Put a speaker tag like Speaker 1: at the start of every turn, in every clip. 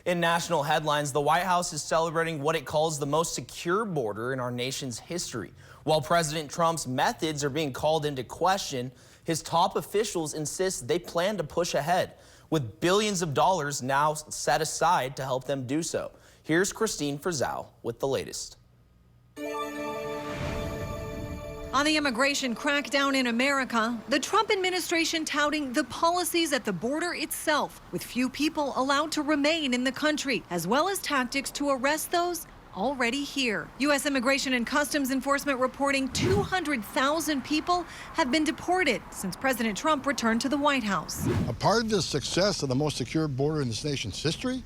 Speaker 1: In national headlines, the White House is celebrating what it calls the most secure border in our nation's history. While President Trump's methods are being called into question, his top officials insist they plan to push ahead, with billions of dollars now set aside to help them do so. Here's Christine Frizzell with the latest.
Speaker 2: On the immigration crackdown in America, the Trump administration touting the policies at the border itself, with few people allowed to remain in the country, as well as tactics to arrest those already here. U.S. Immigration and Customs Enforcement reporting 200,000 people have been deported since President Trump returned to the White House.
Speaker 3: A part of the success of the most secure border in this nation's history,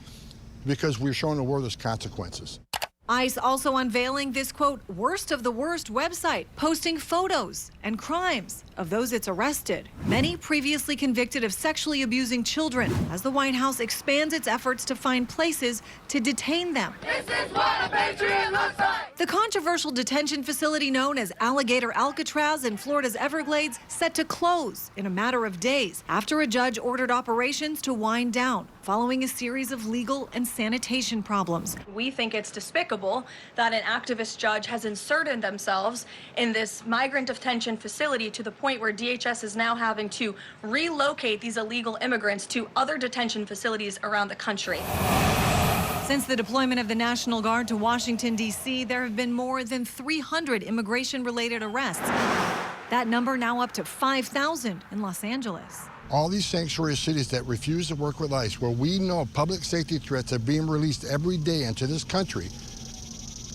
Speaker 3: because we're showing the world there's consequences.
Speaker 2: ICE also unveiling this, quote, worst of the worst website, posting photos and crimes of those it's arrested. Many previously convicted of sexually abusing children, as the White House expands its efforts to find places to detain them.
Speaker 4: This is what a patriot looks like.
Speaker 2: The controversial detention facility known as Alligator Alcatraz in Florida's Everglades set to close in a matter of days after a judge ordered operations to wind down following a series of legal and sanitation problems.
Speaker 5: We think it's despicable that an activist judge has inserted themselves in this migrant detention facility to the point where DHS is now having to relocate these illegal immigrants to other detention facilities around the country.
Speaker 2: Since the deployment of the National Guard to Washington, D.C., there have been more than 300 immigration-related arrests. That number now up to 5,000 in Los Angeles.
Speaker 3: All these sanctuary cities that refuse to work with ICE, where we know public safety threats are being released every day into this country,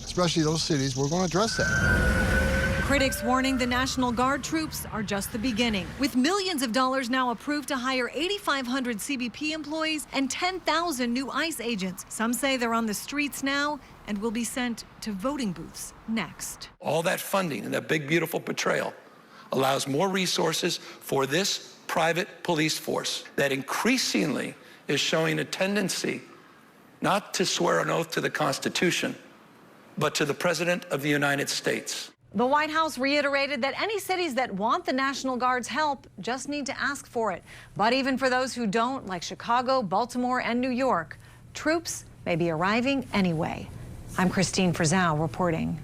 Speaker 3: especially those cities, we're going to address that.
Speaker 2: Critics warning the National Guard troops are just the beginning, with millions of dollars now approved to hire 8,500 CBP employees and 10,000 new ICE agents. Some say they're on the streets now and will be sent to voting booths next.
Speaker 6: All that funding and that big, beautiful portrayal allows more resources for this private police force that increasingly is showing a tendency not to swear an oath to the Constitution, but to the President of the United States.
Speaker 2: The White House reiterated that any cities that want the National Guard's help just need to ask for it. But even for those who don't, like Chicago, Baltimore, and New York, troops may be arriving anyway. I'm Christine Frizzell reporting.